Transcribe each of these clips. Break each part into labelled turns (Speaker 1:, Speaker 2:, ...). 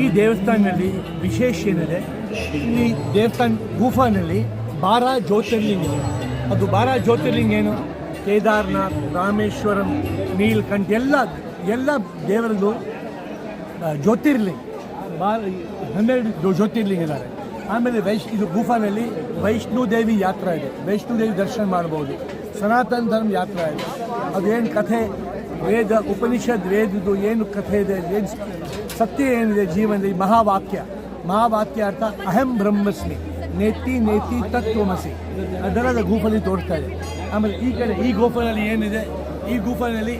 Speaker 1: ಈ ದೇವಸ್ಥಾನದಲ್ಲಿ ವಿಶೇಷ ಏನಿದೆ, ಈ ದೇವಸ್ಥಾನ ಗುಫಾನಲ್ಲಿ 12 ಜ್ಯೋತಿರ್ಲಿಂಗ ಇದೆ. ಅದು 12 ಜ್ಯೋತಿರ್ಲಿಂಗ ಏನು, ಕೇದಾರ್ನಾಥ್, ರಾಮೇಶ್ವರಂ, ನೀಲ್ಕಂಠ್ ಎಲ್ಲ ದೇವರದ್ದು ಜ್ಯೋತಿರ್ಲಿಂಗ 12 ಜ್ಯೋತಿರ್ಲಿಂಗ ಇದ್ದಾರೆ. ಆಮೇಲೆ ಇದು ಗುಫಾನಲ್ಲಿ ವೈಷ್ಣೋ ದೇವಿ ಯಾತ್ರಾ ಇದೆ, ವೈಷ್ಣೋ ದೇವಿ ದರ್ಶನ ಮಾಡ್ಬೋದು. ಸನಾತನ ಧರ್ಮ ಯಾತ್ರಾ ಇದೆ, ಅದೇನು ಕಥೆ, ವೇದ ಉಪನಿಷದ್ ವೇದದ್ದು ಏನು ಕಥೆ ಇದೆ, ಏನು ಸತ್ಯ ಏನಿದೆ ಜೀವನದಲ್ಲಿ, ಮಹಾವಾಕ್ಯ ಅರ್ಥ ಅಹಂ ಬ್ರಹ್ಮಸ್ಮಿ ನೇತಿ ನೇತಿ ತತ್ವಮಸಿ, ಅದರದ ಗುಫಲ್ಲಿ ತೋರಿಸ್ತಾ ಇದೆ. ಆಮೇಲೆ ಈ ಕಡೆ ಈ ಗುಫಾನಲ್ಲಿ ಏನಿದೆ, ಈ ಗುಫಾನಲ್ಲಿ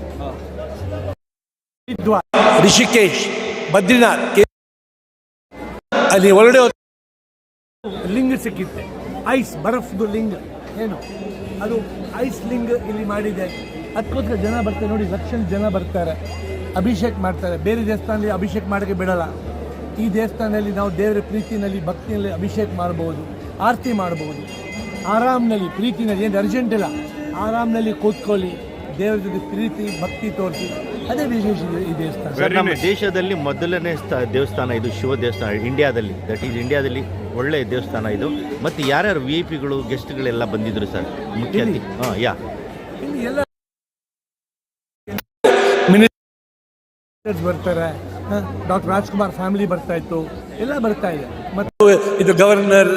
Speaker 1: ಋಷಿಕೇಶ್, ಬದ್ರಿನಾಥ್, ಅಲ್ಲಿ ಒಳಗಡೆ ಲಿಂಗ ಸಿಕ್ಕಿತ್ತೆ, ಐಸ್ ಬರಫ್ದು ಲಿಂಗ ಏನು ಅದು ಐಸ್ ಲಿಂಗ ಇಲ್ಲಿ ಮಾಡಿದೆ. ಅದಕ್ಕೋಸ್ಕರ ಜನ ಬರ್ತಾರೆ ನೋಡಿ, ಲಕ್ಷ ಜನ ಬರ್ತಾರೆ, ಅಭಿಷೇಕ ಮಾಡ್ತಾರೆ. ಬೇರೆ ದೇವಸ್ಥಾನದಲ್ಲಿ ಅಭಿಷೇಕ ಮಾಡೋಕ್ಕೆ ಬಿಡಲ್ಲ. ಈ ದೇವಸ್ಥಾನದಲ್ಲಿ ನಾವು ದೇವರ ಪ್ರೀತಿನಲ್ಲಿ ಭಕ್ತಿಯಲ್ಲಿ ಅಭಿಷೇಕ ಮಾಡ್ಬೋದು, ಆರತಿ ಮಾಡ್ಬೋದು. ಆರಾಮ್ನಲ್ಲಿ ಪ್ರೀತಿನಲ್ಲಿ, ಏನು ಅರ್ಜೆಂಟ್ ಇಲ್ಲ, ಆರಾಮ್ನಲ್ಲಿ ಕೂತ್ಕೊಳ್ಳಿ, ದೇವರ ಜೊತೆ ಪ್ರೀತಿ ಭಕ್ತಿ ತೋರಿಸಿ, ಅದೇ ವಿಶೇಷ ಈ ದೇವಸ್ಥಾನ.
Speaker 2: ನಮ್ಮ ದೇಶದಲ್ಲಿ ಮೊದಲನೇ ದೇವಸ್ಥಾನ ಇದು, ಶಿವ ದೇವಸ್ಥಾನ ಇಂಡಿಯಾದಲ್ಲಿ, ದಟ್ ಈಸ್ ಇಂಡಿಯಾದಲ್ಲಿ ಒಳ್ಳೆಯ ದೇವಸ್ಥಾನ ಇದು. ಮತ್ತು ಯಾರ್ಯಾರು VIP ಗಳು ಗೆಸ್ಟ್ಗಳೆಲ್ಲ ಬಂದಿದ್ರು ಸರ್ ಮುಖ್ಯ ಅತಿಥಿ?
Speaker 1: ಇಲ್ಲಿ ಎಲ್ಲ ಮಿನಿಸ್ಟರ್ಸ್ ಬರ್ತಾರೆ, ಡಾಕ್ಟರ್ ರಾಜ್ಕುಮಾರ್ ಫ್ಯಾಮಿಲಿ ಬರ್ತಾ ಇತ್ತು, ಎಲ್ಲ ಬರ್ತಾ ಇದೆ. ಮತ್ತು ಇದು ಗವರ್ನರ್,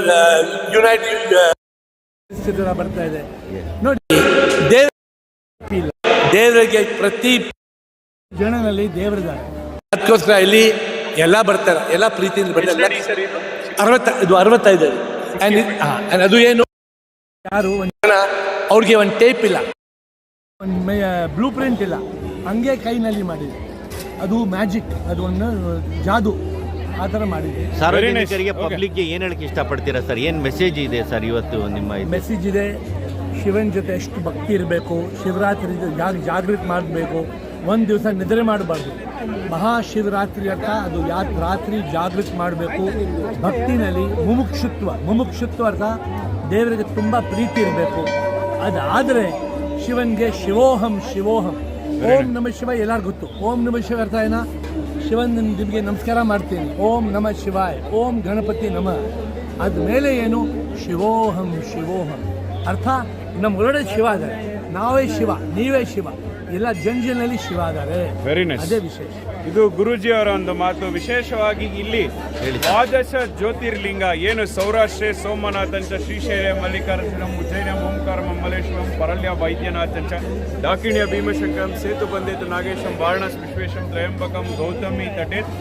Speaker 1: ಯುನೈಟೆಡ್ ಬರ್ತಾ ಇದೆ ನೋಡಿ. ದೇವರಿಗೆ ಪ್ರತಿ ಜನನಲ್ಲಿ ದೇವರಿದ್ದಾರೆ, ಅದಕ್ಕೋಸ್ಕರ ಇಲ್ಲಿ ಎಲ್ಲ ಬರ್ತಾರೆ, ಎಲ್ಲ ಪ್ರೀತಿಯಿಂದ ಬರ್ತಾರೆ. 65 ಅದು ಏನು, ಯಾರು ಒಂದು ಜನ ಅವ್ರಿಗೆ ಒಂದು ಟೇಪ್ ಇಲ್ಲ, ಒಂದು ಬ್ಲೂ ಪ್ರಿಂಟ್ ಇಲ್ಲ, ಹಂಗೆ ಕೈನಲ್ಲಿ ಮಾಡಿದೆ. ಅದು ಮ್ಯಾಜಿಕ್, ಅದು ಒಂದು ಜಾದು, ಆ ಥರ ಮಾಡಿದೆ.
Speaker 2: ಸಾರ್ವಜನಿಕರಿಗೆ ಪಬ್ಲಿಕ್ಗೆ ಏನು ಹೇಳಕ್ಕೆ ಇಷ್ಟಪಡ್ತೀರಾ ಸರ್? ಏನು ಮೆಸೇಜ್ ಇದೆ ಸರ್ ಇವತ್ತು ನಿಮ್ಮ?
Speaker 1: ಮೆಸೇಜ್ ಇದೆ, ಶಿವನ ಜೊತೆ ಎಷ್ಟು ಭಕ್ತಿ ಇರಬೇಕು, ಶಿವರಾತ್ರಿ ಜಾಗೃತಿ ಮಾಡಬೇಕು, ಒಂದು ದಿವಸ ನಿದ್ರೆ ಮಾಡಬಾರ್ದು. ಮಹಾಶಿವರಾತ್ರಿ ಅರ್ಥ ಅದು ರಾತ್ರಿ ಜಾಗೃತಿ ಮಾಡಬೇಕು, ಭಕ್ತಿನಲ್ಲಿ ಮುಮುಕ್ಷುತ್ವ ಅರ್ಥ ದೇವರಿಗೆ ತುಂಬ ಪ್ರೀತಿ ಇರಬೇಕು. ಅದಾದರೆ ಶಿವನಿಗೆ ಶಿವೋಹಂ ಓಂ ನಮಃ ಶಿವಾಯ ಎಲ್ಲರಿಗೂ ಗೊತ್ತು. ಓಂ ನಮಃ ಶಿವಾಯ ಅರ್ಥ ಏನ, ಶಿವನ್ ನಿಮಗೆ ನಮಸ್ಕಾರ ಮಾಡ್ತೀನಿ, ಓಂ ನಮಃ ಶಿವಾಯ, ಓಂ ಗಣಪತಿ ನಮಃ. ಆದಮೇಲೆ ಏನು, ಶಿವೋಹಂ ಅರ್ಥ ನಮ್ಮ ಒಳಗಡೆ ಶಿವ ಇದ್ದಾರೆ, ನಾವೇ ಶಿವ, ನೀವೇ ಶಿವ, ಎಲ್ಲ ಜಂಜನಲ್ಲಿ ಶಿವ ಇದ್ದಾರೆ. ಅದೇ ವಿಶೇಷ.
Speaker 3: ಇದು ಗುರೂಜಿ ಅವರ ಒಂದು ಮಾತು. ವಿಶೇಷವಾಗಿ ಇಲ್ಲಿ 12 ಜ್ಯೋತಿರ್ಲಿಂಗ ಏನು, ಸೌರಾಷ್ಟ್ರೇ ಸೋಮನಾಥಂಚ, ಶ್ರೀಶೈಲ ಮಲ್ಲಿಕಾರ್ಜುನಂ, ಉಜ್ಜೈನ ಓಂಕಾರಂ ಮಲ್ಲೇಶ್ವರಂ, ಪರಲ್ಯ ವೈದ್ಯನಾಥಂಚ, ದಾಕಿಣ್ಯ ಭೀಮಶಂಕರಂ, ಸೇತು ಬಂದೇತು ನಾಗೇಶಂ, ವಾರಣಾಸಿ ವಿಶ್ವೇಶಂ, ತ್ರಯಂಬಕಂ, ಗೌತಮಿ ತಟೇತ್.